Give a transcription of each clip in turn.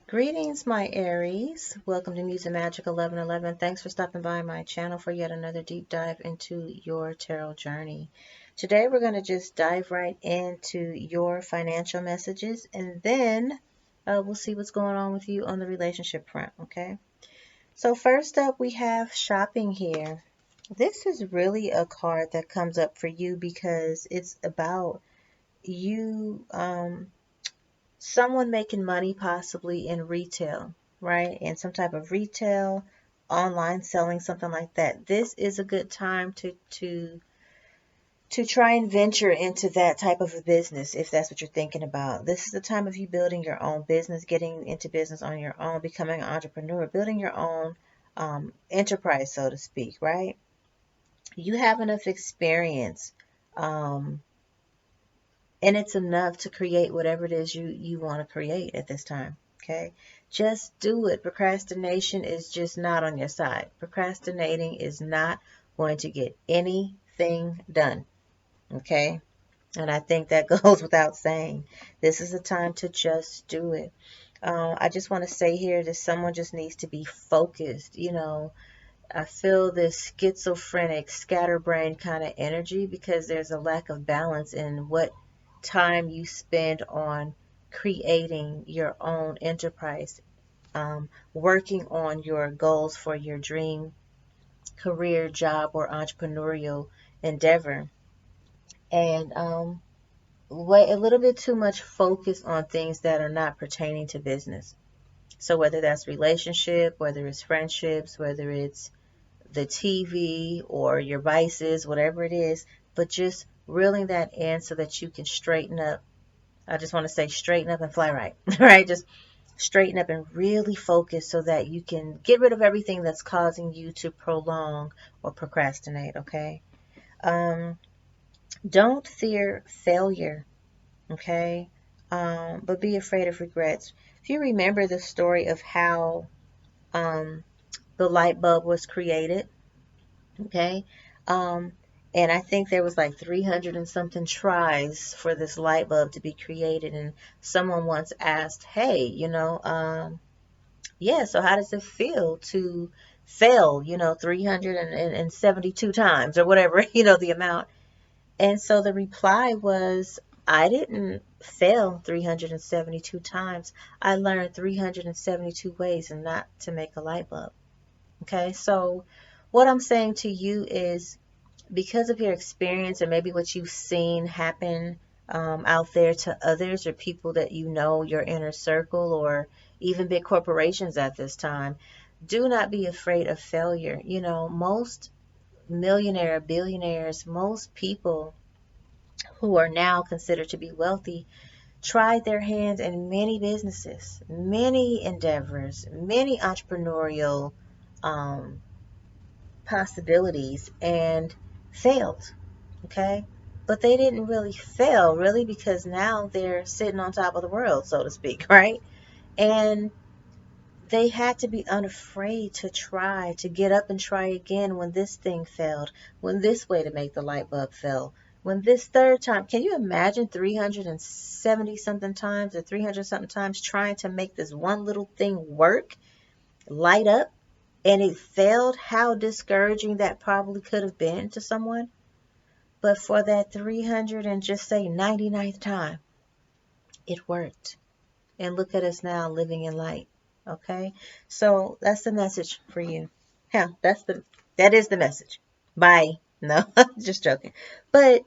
Greetings, my Aries. Welcome to Muse and Magic 1111. Thanks for stopping by my channel for yet another deep dive into your tarot journey. Today, we're going to just dive right into your financial messages, and then we'll see what's going on with you on the relationship front, okay? So first up, we have shopping here. This is really a card that comes up for you because it's about you someone making money possibly in retail, right? In some type of retail, online selling, something like that. This is a good time to try and venture into that type of a business if that's what you're thinking about. This is the time of you building your own business, getting into business on your own, becoming an entrepreneur, building your own enterprise, so to speak, right? You have enough experience, um, and it's enough to create whatever it is you want to create at this time. Okay, just do it. Procrastination is just not on your side. Procrastinating is not going to get anything done. Okay, and I think that goes without saying. This is the time to just do it. I just want to say here that someone just needs to be focused. I feel this schizophrenic, scatterbrained kind of energy because there's a lack of balance in what time you spend on creating your own enterprise, working on your goals for your dream career, job, or entrepreneurial endeavor. And way a little bit too much focus on things that are not pertaining to business. So whether that's relationship, whether it's friendships, whether it's the TV or your vices, whatever it is, but just reeling that in so that you can straighten up. I just want to say straighten up and fly right, right? Just straighten up and really focus so that you can get rid of everything that's causing you to prolong or procrastinate, okay? Um, don't fear failure, okay? But be afraid of regrets. If you remember the story of how um, the light bulb was created, okay? Um, and I think there was like 300 and something tries for this light bulb to be created. And someone once asked, hey, yeah, so how does it feel to fail, 372 times or whatever, the amount. And so the reply was, I didn't fail 372 times. I learned 372 ways and not to make a light bulb. Okay, so what I'm saying to you is because of your experience and maybe what you've seen happen out there to others or people that you know, your inner circle, or even big corporations at this time, do not be afraid of failure. Most billionaires, most people who are now considered to be wealthy tried their hands in many businesses, many endeavors, many entrepreneurial um, possibilities and failed. Okay. But they didn't really fail, really, because now they're sitting on top of the world, so to speak, right? And they had to be unafraid to try, to get up and try again when this thing failed, when this way to make the light bulb fell, when this third time. Can you imagine 370 something times or 300 something times trying to make this one little thing work, light up, and it failed? How discouraging that probably could have been to someone. But for that 300 and just say 99th time, it worked. And look at us now living in light. Okay? So that's the message for you. Yeah, that is the message. Bye. No, just joking. But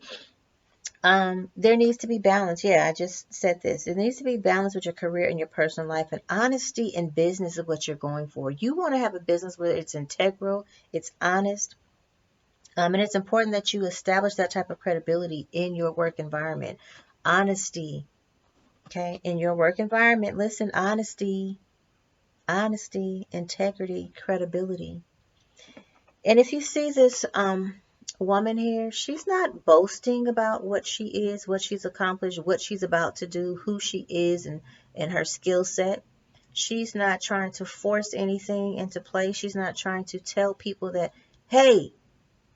there needs to be balance. Yeah, I just said this. It needs to be balance with your career and your personal life, and honesty in business is what you're going for. You want to have a business where it's integral, it's honest, and it's important that you establish that type of credibility in your work environment. Honesty, okay, in your work environment. Listen, honesty, integrity, credibility. And if you see this woman here, she's not boasting about what she is, what she's accomplished, what she's about to do, who she is, and her skill set. She's not trying to force anything into place. She's not trying to tell people that, hey,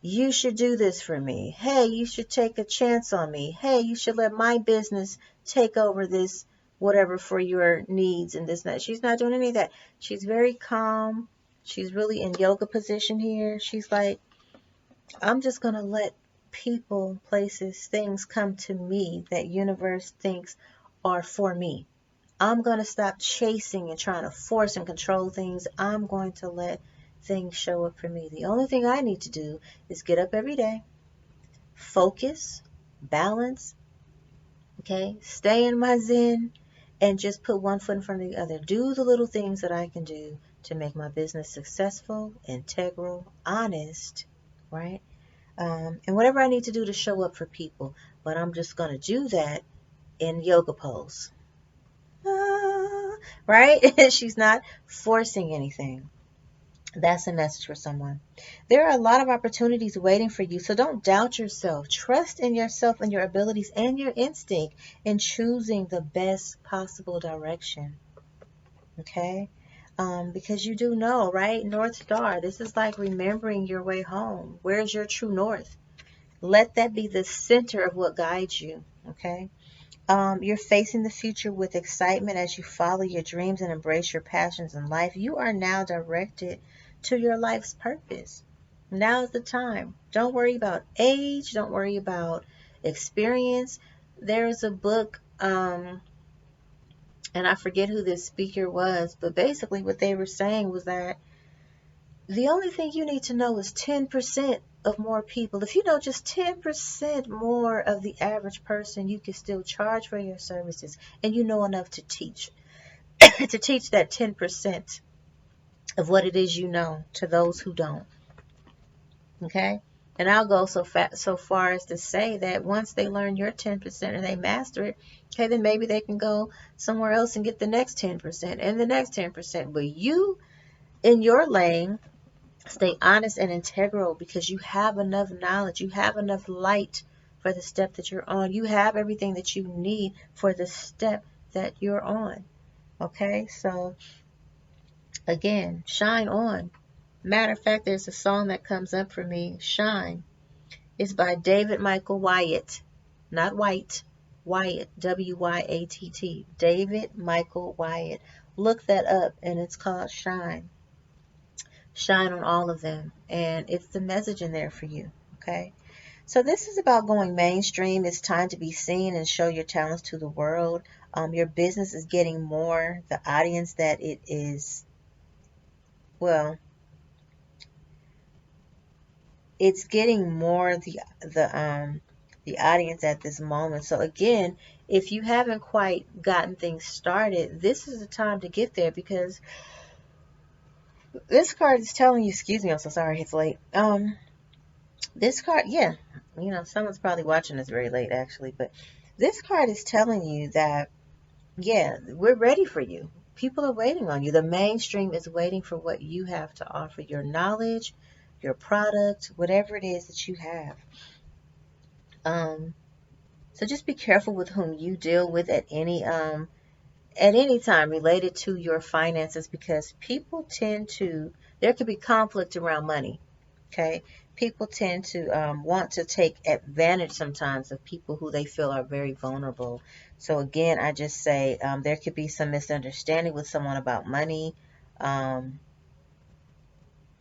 you should do this for me. Hey, you should take a chance on me. Hey, you should let my business take over this whatever for your needs and this and that. She's not doing any of that. She's very calm. She's really in yoga position here. She's like, I'm just going to let people, places, things come to me that universe thinks are for me. I'm going to stop chasing and trying to force and control things. I'm going to let things show up for me. The only thing I need to do is get up every day, focus, balance, okay, stay in my zen, and just put one foot in front of the other. Do the little things that I can do to make my business successful, integral, honest, right? And whatever I need to do to show up for people. But I'm just going to do that in yoga pose. Right? She's not forcing anything. That's a message for someone. There are a lot of opportunities waiting for you, so don't doubt yourself. Trust in yourself and your abilities and your instinct in choosing the best possible direction. Okay? Because you do know, right? North Star. This is like remembering your way home. Where's your true north? Let that be the center of what guides you. Okay? You're facing the future with excitement as you follow your dreams and embrace your passions in life. You are now directed to your life's purpose. Now is the time. Don't worry about age. Don't worry about experience. There's a book, and I forget who this speaker was, but basically what they were saying was that the only thing you need to know is 10% of more people. If you know just 10% more of the average person, you can still charge for your services, and you know enough to teach. To teach that 10% of what it is you know to those who don't. Okay? And I'll go so far as to say that once they learn your 10% and they master it, okay, then maybe they can go somewhere else and get the next 10% and the next 10%. But you, in your lane, stay honest and integral because you have enough knowledge. You have enough light for the step that you're on. You have everything that you need for the step that you're on. Okay? So, again, shine on. Matter of fact, there's a song that comes up for me, Shine. It's by David Michael Wyatt. Not White. Wyatt. W-Y-A-T-T. David Michael Wyatt. Look that up, and it's called Shine. Shine on all of them, and it's the message in there for you. Okay, so this is about going mainstream. It's time to be seen and show your talents to the world. Your business is getting more the audience that it is. Well, it's getting more the audience at this moment. So again, if you haven't quite gotten things started, this is the time to get there because this card is telling you. Excuse me, I'm so sorry it's late. This card, yeah, someone's probably watching this very late actually, but this card is telling you that, yeah, we're ready for you. People are waiting on you. The mainstream is waiting for what you have to offer, your knowledge, your product, whatever it is that you have. So just be careful with whom you deal with at any time related to your finances because people tend to, there could be conflict around money. Okay, people tend to want to take advantage sometimes of people who they feel are very vulnerable. So again, I just say there could be some misunderstanding with someone about money.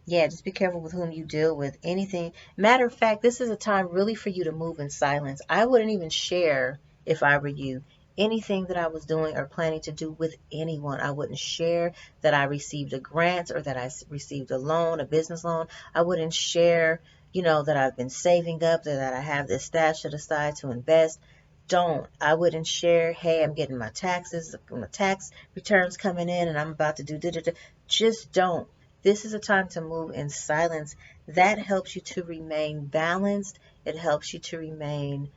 Yeah, just be careful with whom you deal with. Anything. Matter of fact, this is a time really for you to move in silence. I wouldn't even share, if I were you, anything that I was doing or planning to do with anyone. I wouldn't share that I received a grant or that I received a loan, a business loan. I wouldn't share, that I've been saving up, that I have this stash set aside to invest. Don't. I wouldn't share, hey, I'm getting my tax returns coming in and I'm about to do da-da-da. Just don't. This is a time to move in silence. That helps you to remain balanced. It helps you to remain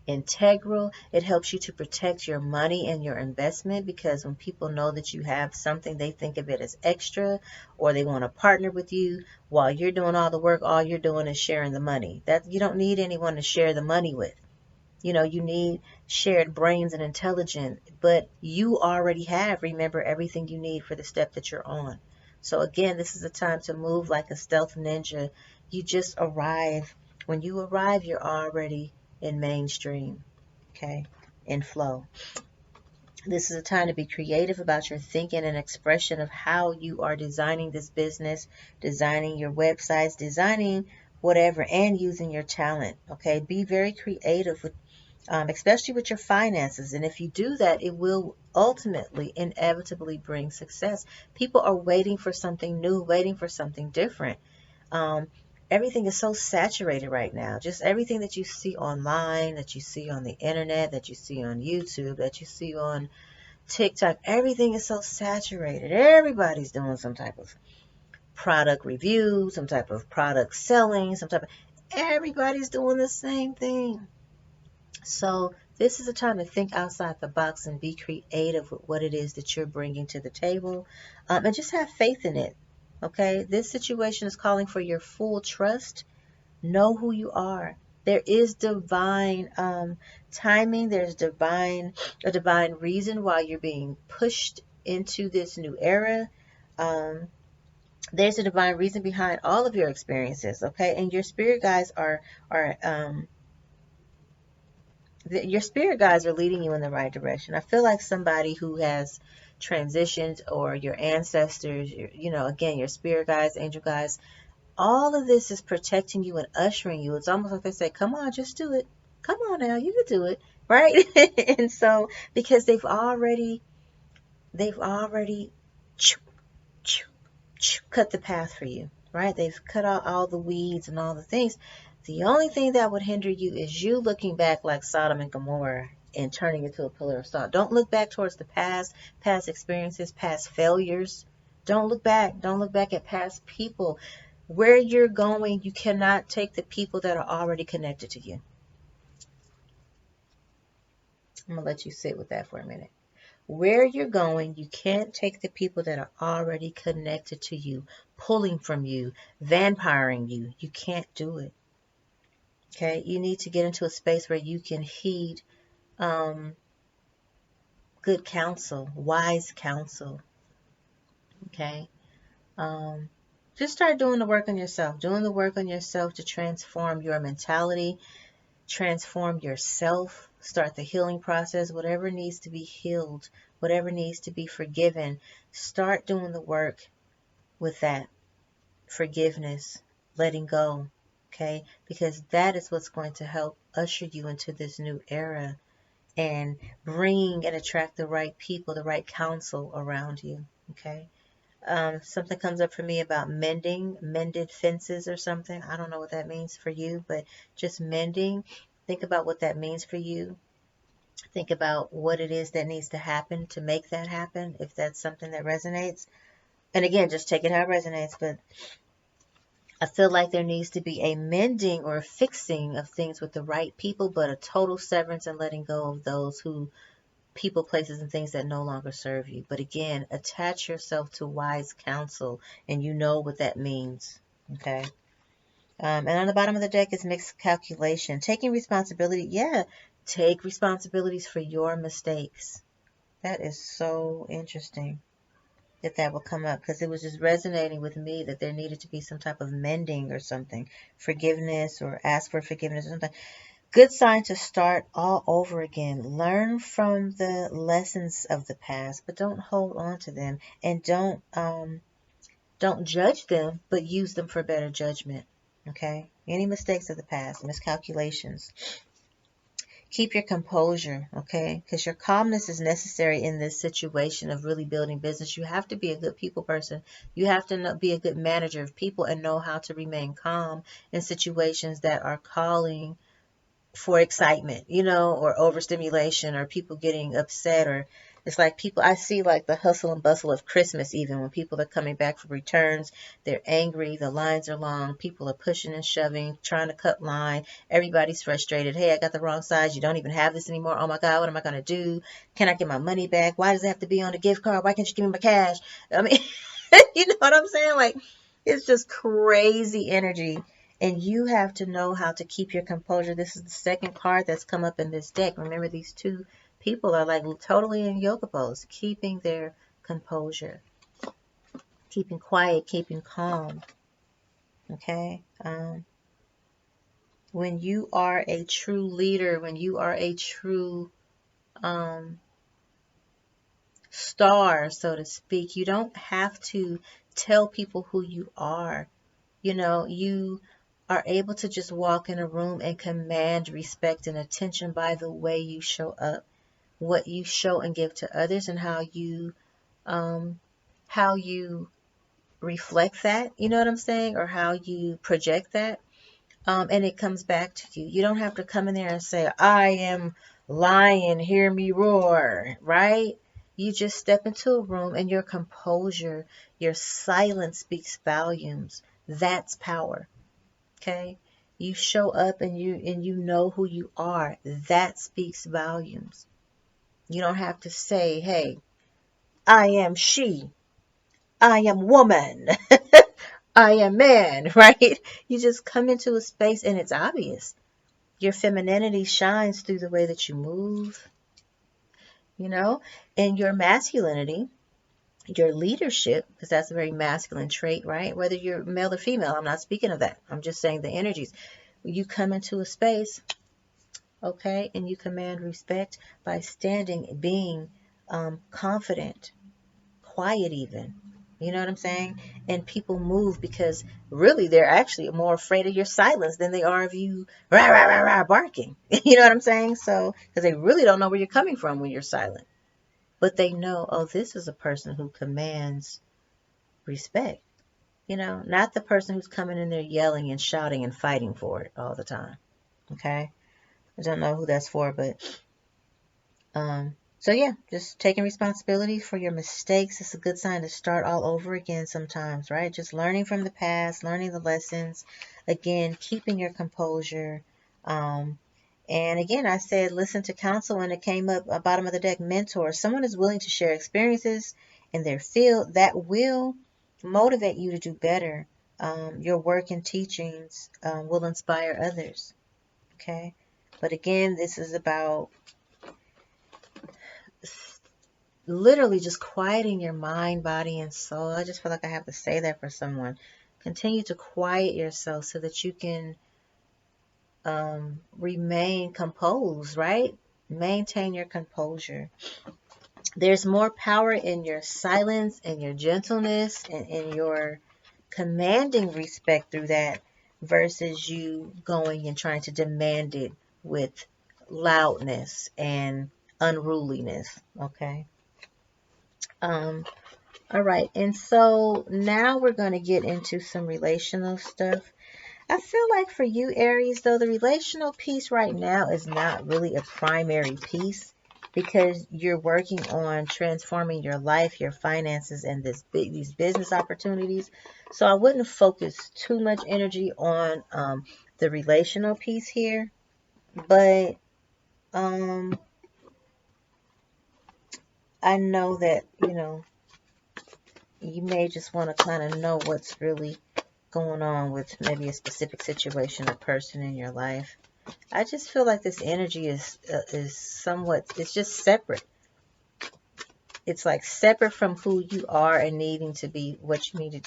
integral. It helps you to protect your money and your investment because when people know that you have something, they think of it as extra or they want to partner with you while you're doing all the work. All you're doing is sharing the money. That you don't need anyone to share the money with. You need shared brains and intelligence, but you already have, remember, everything you need for the step that you're on. So again, this is a time to move like a stealth ninja. You just arrive. When you arrive, you're already in mainstream. Okay. in flow. This is a time to be creative about your thinking and expression of how you are designing this business, designing your websites, designing whatever, and using your talent. Okay, be very creative with, especially with your finances. And if you do that, it will ultimately, inevitably bring success. People are waiting for something new, waiting for something different. Um, Everything is so saturated right now. Just everything that you see online, that you see on the internet, that you see on YouTube, that you see on TikTok, everything is so saturated. Everybody's doing some type of product review, some type of product selling, everybody's doing the same thing. So this is a time to think outside the box and be creative with what it is that you're bringing to the table, and just have faith in it. Okay, this situation is calling for your full trust. Know who you are. There is divine timing. There's a divine reason why you're being pushed into this new era. Um, there's a divine reason behind all of your experiences. Okay, and are your spirit guides are leading you in the right direction. I feel like somebody who has transitioned, or your ancestors, again, your spirit guides, angel guides, all of this is protecting you and ushering you. It's almost like they say, come on, just do it. Come on now, you can do it. Right? And so, because they've already cut the path for you, right? They've cut out all the weeds and all the things. The only thing that would hinder you is you looking back like Sodom and Gomorrah and turning it to a pillar of salt. Don't look back towards the past experiences, past failures. Don't look back. Don't look back at past people. Where you're going, you cannot take the people that are already connected to you. I'm going to let you sit with that for a minute. Where you're going, you can't take the people that are already connected to you, pulling from you, vampiring you. You can't do it. Okay? You need to get into a space where you can heed good counsel, wise counsel. Okay? Just start doing the work on yourself, to transform your mentality, transform yourself, start the healing process, whatever needs to be healed, whatever needs to be forgiven. Start doing the work with that forgiveness, letting go, okay? Because that is what's going to help usher you into this new era and bring and attract the right people, the right counsel around you, okay? Something comes up for me about mended fences or something. I don't know what that means for you, but just mending. Think about what that means for you. Think about what it is that needs to happen to make that happen, if that's something that resonates. And again, just take it how it resonates. But I feel like there needs to be a mending or a fixing of things with the right people, but a total severance and letting go of those people, places, and things that no longer serve you. But again, attach yourself to wise counsel, and you know what that means. Okay. And on the bottom of the deck is mixed calculation. Taking responsibility. Yeah, take responsibilities for your mistakes. That is so interesting that will come up, because it was just resonating with me that there needed to be some type of mending or something. Forgiveness, or ask for forgiveness or something. Good sign to start all over again. Learn from the lessons of the past, but don't hold on to them, and don't judge them, but use them for better judgment. Okay? Any mistakes of the past, miscalculations. Keep your composure, okay? Because your calmness is necessary in this situation of really building business. You have to be a good people person. You have to be a good manager of people and know how to remain calm in situations that are calling for excitement, or overstimulation, or people getting upset, or it's like people, I see like the hustle and bustle of Christmas, even when people are coming back for returns, they're angry, the lines are long, people are pushing and shoving, trying to cut line, everybody's frustrated. Hey, I got the wrong size, you don't even have this anymore. Oh my God, what am I going to do? Can I get my money back? Why does it have to be on a gift card? Why can't you give me my cash? I mean, you know what I'm saying? Like, it's just crazy energy. And you have to know how to keep your composure. This is the second card that's come up in this deck. Remember, these two people are like totally in yoga pose, keeping their composure, keeping quiet, keeping calm. Okay? When you are a true leader, when you are a true um, star, so to speak. You don't have to tell people who you are. You are able to just walk in a room and command respect and attention by the way you show up, what you show and give to others, and um, how you reflect that. You know what I'm saying? Or how you project that. And it comes back to you. You don't have to come in there and say, I am lion, hear me roar, right? You just step into a room and your composure, your silence speaks volumes. That's power. Okay? You show up and you know who you are. That speaks volumes. You don't have to say, hey, I am she. I am woman. I am man, right? You just come into a space and it's obvious. Your femininity shines through the way that you move, you know, and your masculinity, your leadership, because that's a very masculine trait, right? Whether you're male or female, I'm not speaking of that. I'm just saying the energies. You come into a space, okay, and you command respect by standing, being confident, quiet even. You know what I'm saying? And people move because really they're actually more afraid of your silence than they are of you rah, rah, rah, rah, barking. You know what I'm saying? So, because they really don't know where you're coming from when you're silent. But they know, oh, this is a person who commands respect. Not the person who's coming in there yelling and shouting and fighting for it all the time. Okay? I don't know who that's for, but so yeah, just taking responsibility for your mistakes is a good sign to start all over again sometimes, right? Just learning from the past, learning the lessons, again, keeping your composure. Um, and again, I said listen to counsel when it came up bottom of the deck, mentor. Someone is willing to share experiences in their field that will motivate you to do better. Your work and teachings will inspire others. Okay. But again, this is about literally just quieting your mind, body, and soul. I just feel like I have to say that for someone. Continue to quiet yourself so that you can remain composed, right? Maintain your composure. There's more power in your silence and your gentleness and in your commanding respect through that versus you going and trying to demand it with loudness and unruliness. Okay. Um, All right, and so now we're going to get into some relational stuff. I feel like for you, Aries, though, the relational piece right now is not really a primary piece because you're working on transforming your life, your finances, and these business opportunities. So I wouldn't focus too much energy on the relational piece here, but I know that, you may just want to kind of know what's really going on with maybe a specific situation or person in your life. I just feel like this energy is somewhat, it's just separate. It's like separate from who you are and needing to be what you need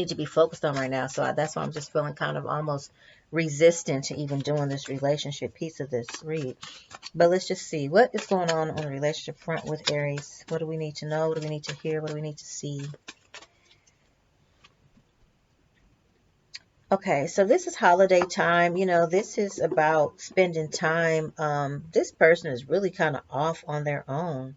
to be focused on right now. So that's why I'm just feeling kind of almost resistant to even doing this relationship piece of this read. But let's just see what is going on the relationship front with Aries. What do we need to know? What do we need to hear? What do we need to see? Okay, so this is holiday time. This is about spending time. This person is really kind of off on their own.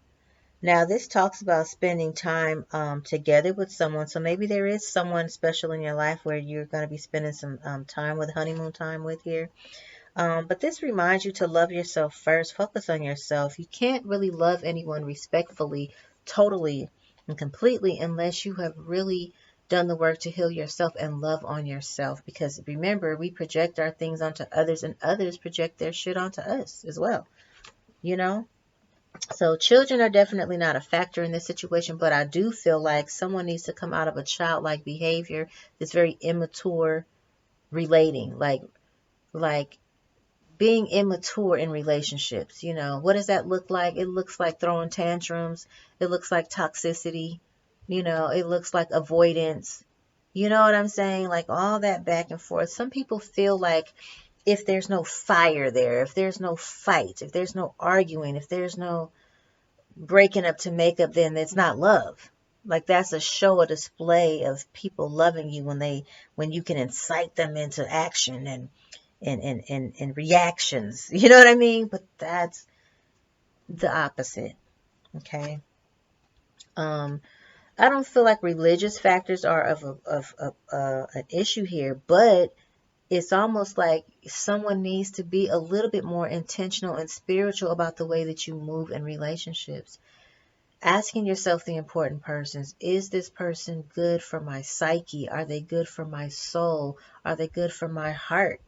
Now, this talks about spending time together with someone. So maybe there is someone special in your life where you're going to be spending some time with, honeymoon time with here. But this reminds you to love yourself first. Focus on yourself. You can't really love anyone respectfully, totally, and completely unless you have really done the work to heal yourself and love on yourself. Because remember, we project our things onto others and others project their shit onto us as well. You know? So children are definitely not a factor in this situation, but I do feel like someone needs to come out of a childlike behavior that's very immature relating. Like being immature in relationships. What does that look like? It looks like throwing tantrums. It looks like toxicity. It looks like avoidance. You know what I'm saying? Like all that back and forth. Some people feel like if there's no fire there, if there's no fight, if there's no arguing, if there's no breaking up to make up, then it's not love. Like that's a show, a display of people loving you when you can incite them into action and reactions. You know what I mean? But that's the opposite. Okay. Um, I don't feel like religious factors are of an issue here, but it's almost like someone needs to be a little bit more intentional and spiritual about the way that you move in relationships. Asking yourself the important persons. Is this person good for my psyche? Are they good for my soul? Are they good for my heart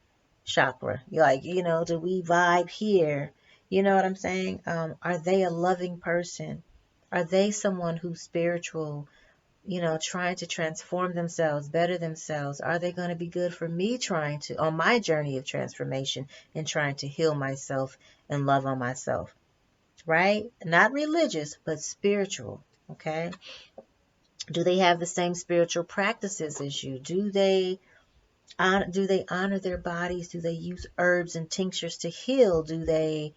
chakra? Like, do we vibe here? You know what I'm saying? Are they a loving person? Are they someone who's spiritual, trying to transform themselves, better themselves? Are they going to be good for me on my journey of transformation and trying to heal myself and love on myself? Right? Not religious, but spiritual. Okay? Do they have the same spiritual practices as you? Do they honor their bodies? Do they use herbs and tinctures to heal? Do they,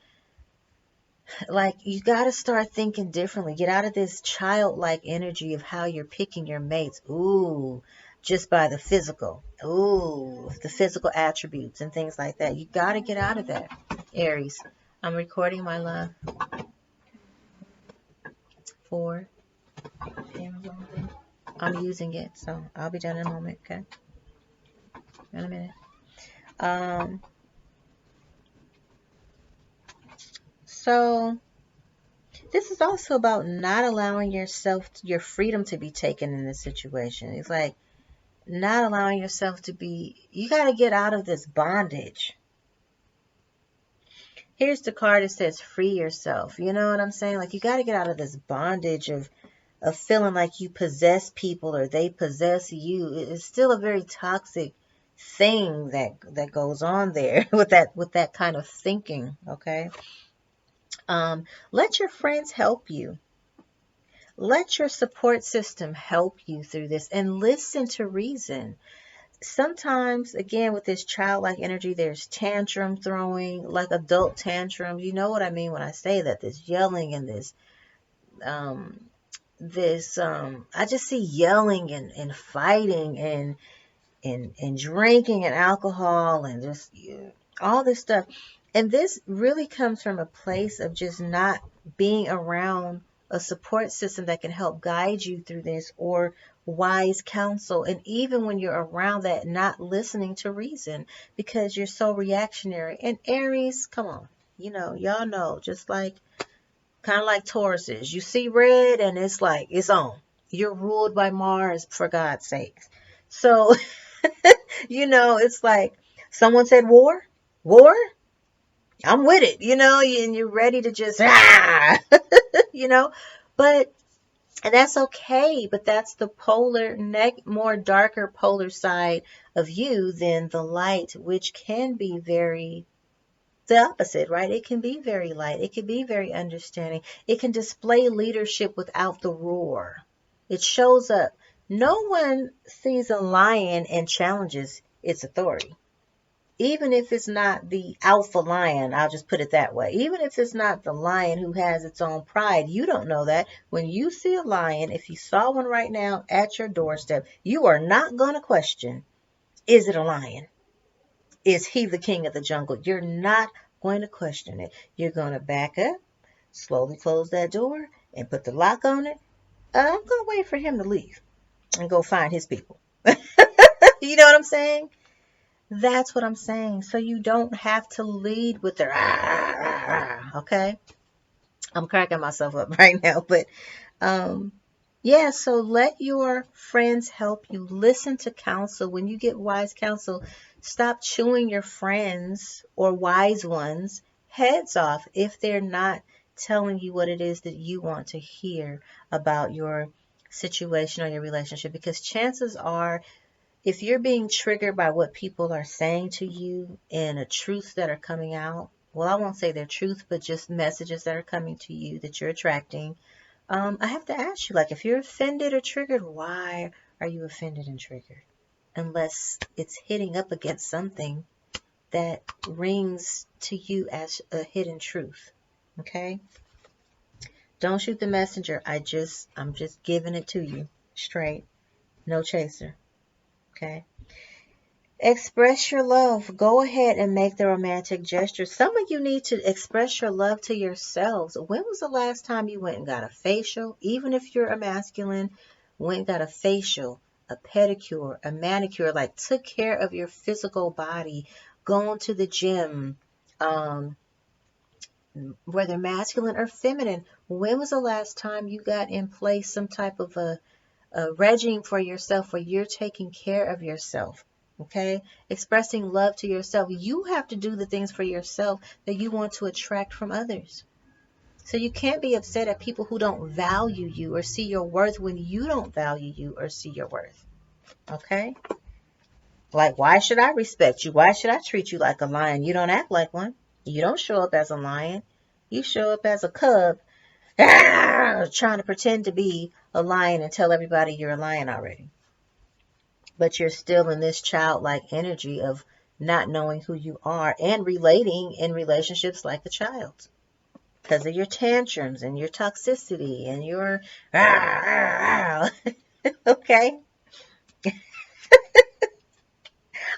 like, you got to start thinking differently. Get out of this childlike energy of how you're picking your mates. Ooh, just by the physical. Ooh, the physical attributes and things like that. You got to get out of that, Aries. I'm recording, my love. 4. I'm using it, so I'll be done in a moment, okay? In a minute. So this is also about not allowing your freedom to be taken in this situation. It's like not allowing yourself to be, you got to get out of this bondage. Here's the card that says free yourself. You know what I'm saying? Like you got to get out of this bondage of feeling like you possess people or they possess you. It's still a very toxic thing that goes on there with that kind of thinking. Okay. Let your friends help you. Let your support system help you through this and listen to reason. Sometimes, again, with this childlike energy, there's tantrum throwing, like adult tantrums. You know what I mean when I say that? This yelling and um, I just see yelling and fighting and drinking and alcohol and just all this stuff. And this really comes from a place of just not being around a support system that can help guide you through this or wise counsel. And even when you're around that, not listening to reason because you're so reactionary. And Aries, come on, y'all know, just like kind of like Tauruses. You see red and it's like, it's on. You're ruled by Mars, for God's sake. So, it's like someone said war, I'm with it, and you're ready to just, but, and that's okay, but that's the more darker polar side of you than the light, which can be the opposite, right? It can be very light. It can be very understanding. It can display leadership without the roar. It shows up. No one sees a lion and challenges its authority. Even if it's not the alpha lion, I'll just put it that way. Even if it's not the lion who has its own pride, you don't know that. When you see a lion, if you saw one right now at your doorstep, you are not going to question, is it a lion? Is he the king of the jungle? You're not going to question it. You're going to back up, slowly close that door, and put the lock on it. I'm going to wait for him to leave and go find his people. You know what I'm saying? That's what I'm saying. So you don't have to lead with the okay? I'm cracking myself up right now, but yeah, so let your friends help you. Listen to counsel. When you get wise counsel, stop chewing your friends or wise ones heads off if they're not telling you what it is that you want to hear about your situation or your relationship. Because chances are, if you're being triggered by what people are saying to you and a truths that are coming out, well, I won't say they're truth, but just messages that are coming to you that you're attracting, I have to ask you, like, if you're offended or triggered, why are you offended and triggered? Unless it's hitting up against something that rings to you as a hidden truth. Okay? Don't shoot the messenger. I'm just giving it to you straight. No chaser. Okay? Express your love. Go ahead and make the romantic gesture. Some of you need to express your love to yourselves. When was the last time you went and got a facial? Even if you're a masculine, went and got a facial, a pedicure, a manicure, like took care of your physical body, going to the gym, whether masculine or feminine. When was the last time you got in place some type of a regime for yourself where you're taking care of yourself? Okay? Expressing love to yourself. You have to do the things for yourself that you want to attract from others. So you can't be upset at people who don't value you or see your worth when you don't value you or see your worth. Okay? Like, why should I respect you? Why should I treat you like a lion? You don't act like one. You don't show up as a lion. You show up as a cub, trying to pretend to be a lion and tell everybody you're a lion already. But you're still in this childlike energy of not knowing who you are and relating in relationships like a child because of your tantrums and your toxicity and your okay.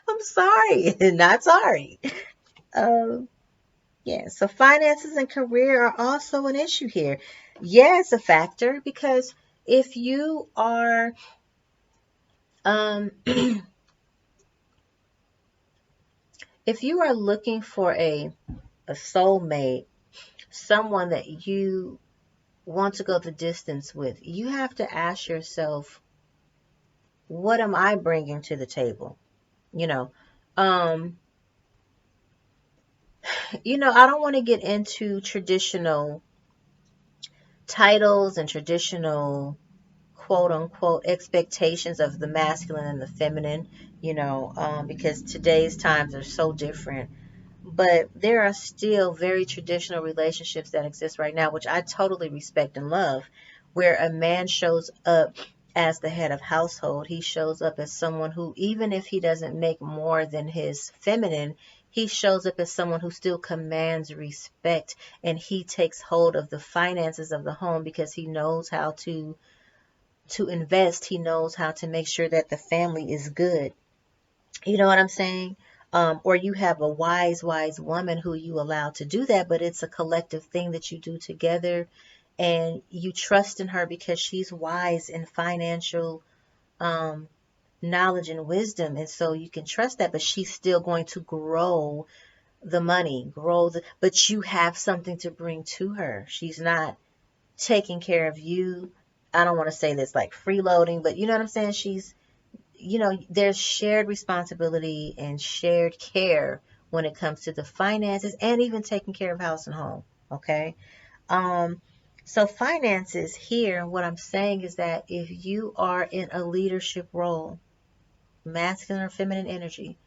I'm sorry. Not sorry. Yeah, so finances and career are also an issue here. Yeah, it's a factor because if you are if you are looking for a soulmate, someone that you want to go the distance with, you have to ask yourself, what am I bringing to the table? You know, um, I don't want to get into traditional titles and traditional quote unquote expectations of the masculine and the feminine, because today's times are so different. But there are still very traditional relationships that exist right now, which I totally respect and love, where a man shows up as the head of household. He shows up as someone who, even if he doesn't make more than his feminine, he shows up as someone who still commands respect, and he takes hold of the finances of the home because he knows how to invest. He knows how to make sure that the family is good. You know what I'm saying? Or you have a wise woman who you allow to do that, but it's a collective thing that you do together, and you trust in her because she's wise in financial um, knowledge and wisdom, and so you can trust that. But she's still going to grow the money, but you have something to bring to her. She's not taking care of you. I don't want to say this like freeloading, but you know what I'm saying? There's shared responsibility and shared care when it comes to the finances and even taking care of house and home. Okay. Um, so finances here, what I'm saying is that if you are in a leadership role, masculine or feminine energy,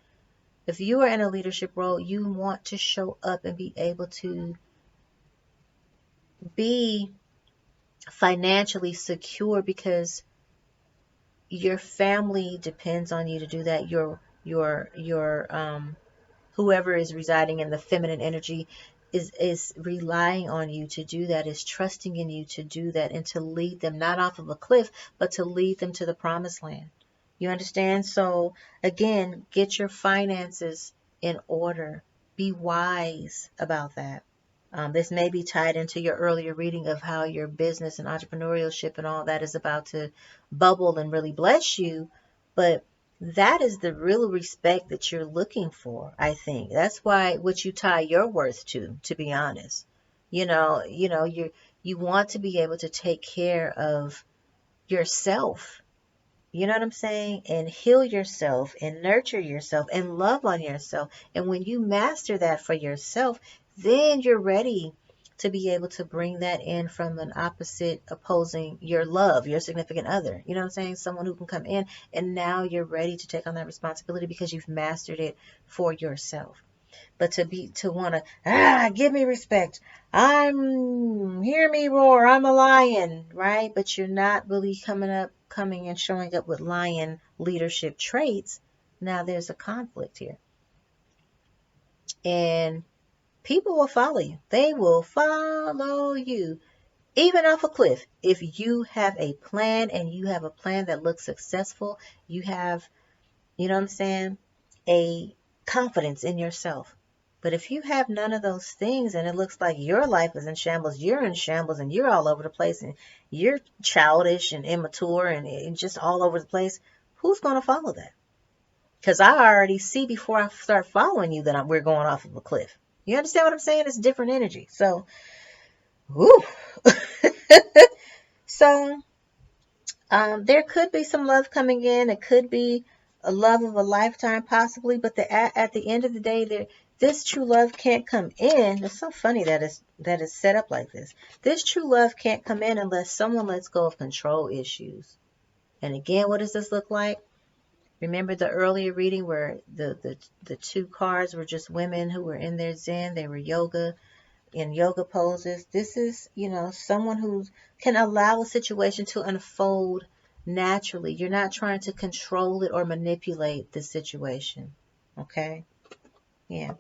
if you are in a leadership role, you want to show up and be able to be financially secure because your family depends on you to do that. Your whoever is residing in the feminine energy is relying on you to do that, is trusting in you to do that and to lead them not off of a cliff, but to lead them to the promised land. You understand? So again, get your finances in order. Be wise about that. This may be tied into your earlier reading of how your business and entrepreneurship and all that is about to bubble and really bless you. But that is the real respect that you're looking for, I think. That's what you tie your worth to be honest. You want to be able to take care of yourself. You know what I'm saying? And heal yourself and nurture yourself and love on yourself. And when you master that for yourself, then you're ready to be able to bring that in from an opposite opposing your love, your significant other. You know what I'm saying? Someone who can come in and now you're ready to take on that responsibility because you've mastered it for yourself. But to want to give me respect. Hear me roar. I'm a lion, right? But you're not really coming and showing up with lion leadership traits. Now there's a conflict here. And people will follow you. They will follow you. Even off a cliff. If you have a plan and you have a plan that looks successful, you have, you know what I'm saying, a confidence in yourself. But if you have none of those things and it looks like your life is in shambles, you're in shambles and you're all over the place and you're childish and immature and just all over the place, who's going to follow that? Because I already see before I start following you that we're going off of a cliff. You understand what I'm saying? It's different energy. So, whew. So, there could be some love coming in. It could be a love of a lifetime, possibly. But at the end of the day, this true love can't come in. It's so funny that it's set up like this. This true love can't come in unless someone lets go of control issues. And again, what does this look like? Remember the earlier reading where the two cards were just women who were in their zen. They were in yoga poses. This is, someone who can allow a situation to unfold naturally. You're not trying to control it or manipulate the situation. Okay? Yeah.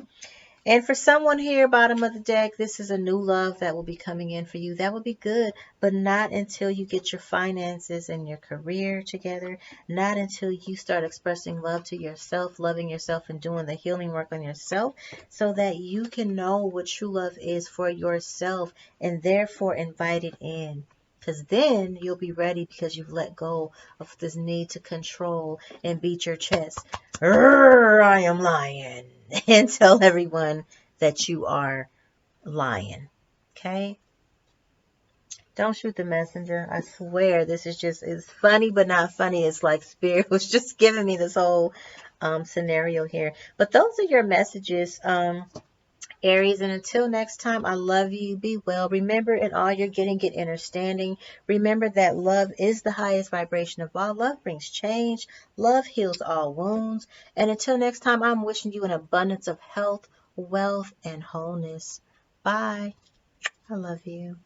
And for someone here, bottom of the deck, this is a new love that will be coming in for you. That would be good, but not until you get your finances and your career together. Not until you start expressing love to yourself, loving yourself, and doing the healing work on yourself so that you can know what true love is for yourself and therefore invite it in. Because then you'll be ready because you've let go of this need to control and beat your chest. I am lying. And tell everyone that you are lying. Okay? Don't shoot the messenger. I swear this is it's funny but not funny. It's like Spirit was just giving me this whole scenario here. But those are your messages, Aries, and until next time, I love you. Be well. Remember, in all you're getting, get understanding. Remember that love is the highest vibration of all. Love brings change. Love heals all wounds. And until next time, I'm wishing you an abundance of health, wealth, and wholeness. Bye. I love you.